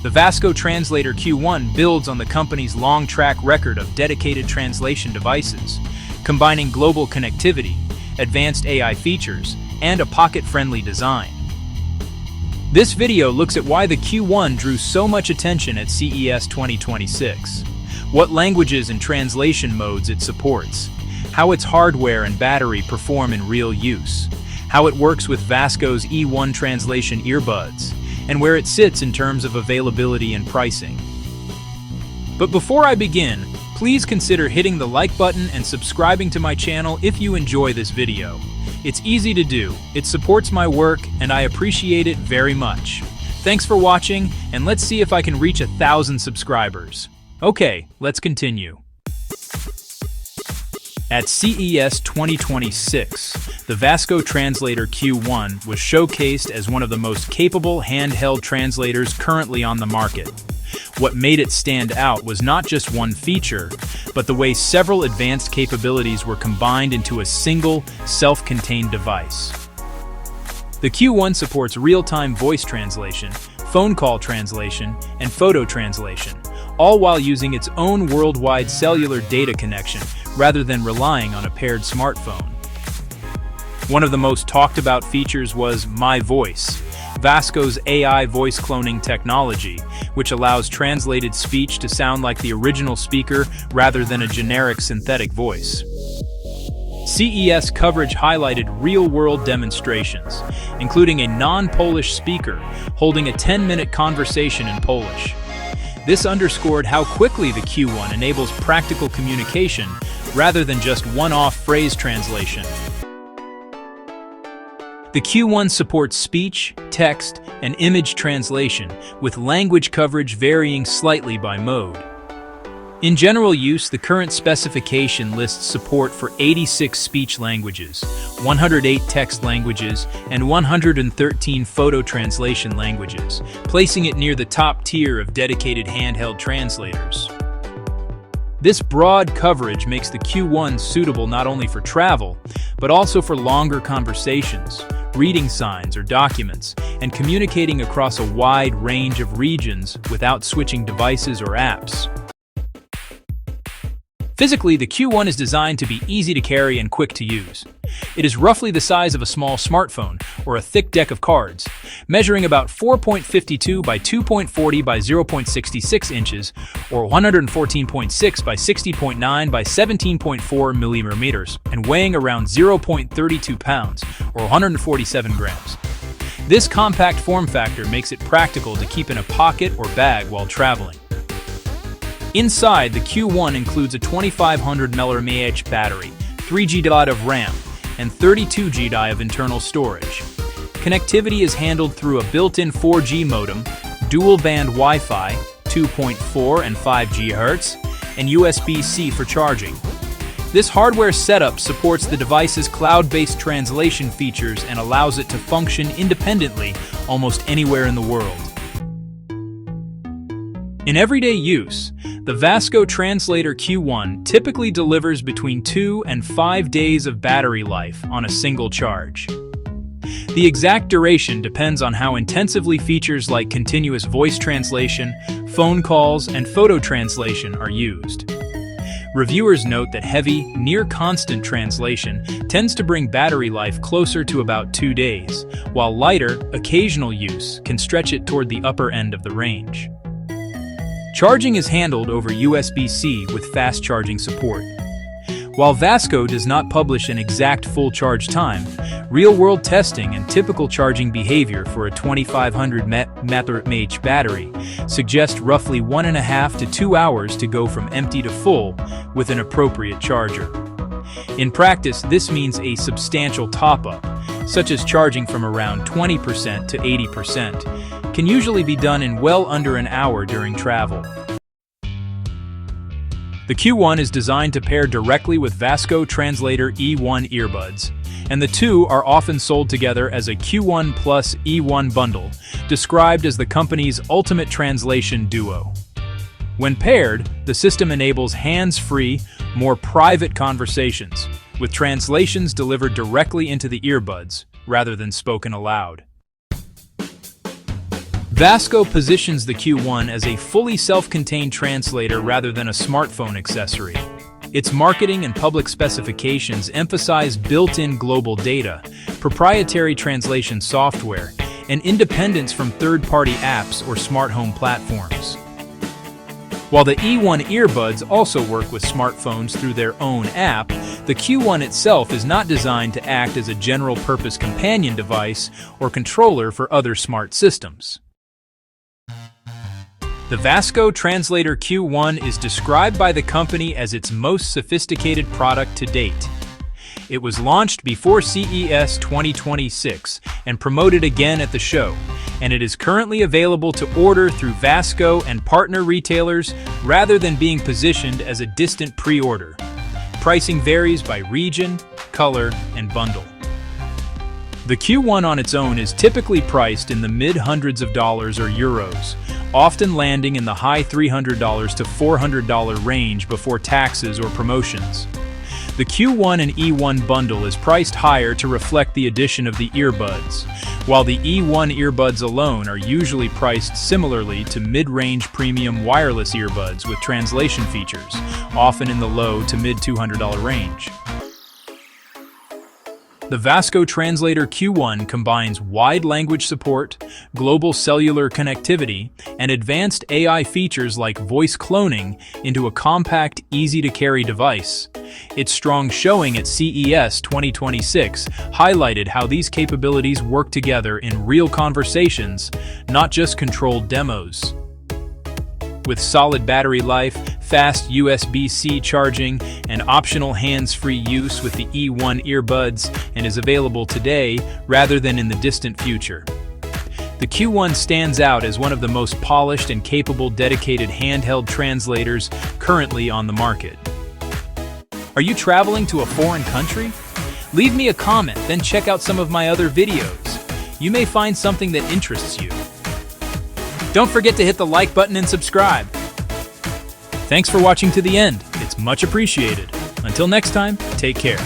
The Vasco Translator Q1 builds on the company's long track record of dedicated translation devices, combining global connectivity, advanced AI features, and a pocket-friendly design. This video looks at why the Q1 drew so much attention at CES 2026, what languages and translation modes it supports, how its hardware and battery perform in real use, how it works with Vasco's E1 translation earbuds, and where it sits in terms of availability and pricing. But before I begin, please consider hitting the like button and subscribing to my channel if you enjoy this video. It's easy to do, it supports my work, and I appreciate it very much. Thanks for watching, and let's see if I can reach 1,000 subscribers. Okay, let's continue. At CES 2026, the Vasco Translator Q1 was showcased as one of the most capable handheld translators currently on the market. What made it stand out was not just one feature, but the way several advanced capabilities were combined into a single, self-contained device. The Q1 supports real-time voice translation, phone call translation, and photo translation, all while using its own worldwide cellular data connection rather than relying on a paired smartphone. One of the most talked about features was My Voice, Vasco's AI voice cloning technology, which allows translated speech to sound like the original speaker rather than a generic synthetic voice. CES coverage highlighted real-world demonstrations, including a non-Polish speaker holding a 10-minute conversation in Polish. This underscored how quickly the Q1 enables practical communication rather than just one-off phrase translation. The Q1 supports speech, text, and image translation, with language coverage varying slightly by mode. In general use, the current specification lists support for 86 speech languages, 108 text languages, and 113 photo translation languages, placing it near the top tier of dedicated handheld translators. This broad coverage makes the Q1 suitable not only for travel, but also for longer conversations, reading signs or documents, and communicating across a wide range of regions without switching devices or apps. Physically, the Q1 is designed to be easy to carry and quick to use. It is roughly the size of a small smartphone or a thick deck of cards, measuring about 4.52 by 2.40 by 0.66 inches or 114.6 by 60.9 by 17.4 millimeters and weighing around 0.32 pounds or 147 grams. This compact form factor makes it practical to keep in a pocket or bag while traveling. Inside, the Q1 includes a 2500 mAh battery, 3 GB of RAM, and 32 GB of internal storage. Connectivity is handled through a built-in 4G modem, dual-band Wi-Fi, 2.4 and 5 GHz, and USB-C for charging. This hardware setup supports the device's cloud-based translation features and allows it to function independently almost anywhere in the world. In everyday use, the Vasco Translator Q1 typically delivers between 2 and 5 days of battery life on a single charge. The exact duration depends on how intensively features like continuous voice translation, phone calls, and photo translation are used. Reviewers note that heavy, near-constant translation tends to bring battery life closer to about 2 days, while lighter, occasional use can stretch it toward the upper end of the range. Charging is handled over USB-C with fast charging support. While Vasco does not publish an exact full charge time, real-world testing and typical charging behavior for a 2500 mAh battery suggest roughly 1.5 to 2 hours to go from empty to full with an appropriate charger. In practice, this means a substantial top-up, such as charging from around 20% to 80%, can usually be done in well under an hour during travel. The Q1 is designed to pair directly with Vasco Translator E1 earbuds, and the two are often sold together as a Q1 plus E1 bundle, described as the company's ultimate translation duo. When paired, the system enables hands-free, more private conversations, with translations delivered directly into the earbuds, rather than spoken aloud. Vasco positions the Q1 as a fully self-contained translator rather than a smartphone accessory. Its marketing and public specifications emphasize built-in global data, proprietary translation software, and independence from third-party apps or smart home platforms. While the E1 earbuds also work with smartphones through their own app, the Q1 itself is not designed to act as a general-purpose companion device or controller for other smart systems. The Vasco Translator Q1 is described by the company as its most sophisticated product to date. It was launched before CES 2026 and promoted again at the show, and it is currently available to order through Vasco and partner retailers rather than being positioned as a distant pre-order. Pricing varies by region, color, and bundle. The Q1 on its own is typically priced in the mid-hundreds of dollars or euros, often landing in the high $300 to $400 range before taxes or promotions. The Q1 and E1 bundle is priced higher to reflect the addition of the earbuds, while the E1 earbuds alone are usually priced similarly to mid-range premium wireless earbuds with translation features, often in the low to mid-$200 range. The Vasco Translator Q1 combines wide language support, global cellular connectivity, and advanced AI features like voice cloning into a compact, easy-to-carry device. Its strong showing at CES 2026 highlighted how these capabilities work together in real conversations, not just controlled demos. With solid battery life, fast USB-C charging, and optional hands-free use with the E1 earbuds, and is available today rather than in the distant future. The Q1 stands out as one of the most polished and capable dedicated handheld translators currently on the market. Are you traveling to a foreign country? Leave me a comment, then check out some of my other videos. You may find something that interests you. Don't forget to hit the like button and subscribe. Thanks for watching to the end. It's much appreciated. Until next time, take care.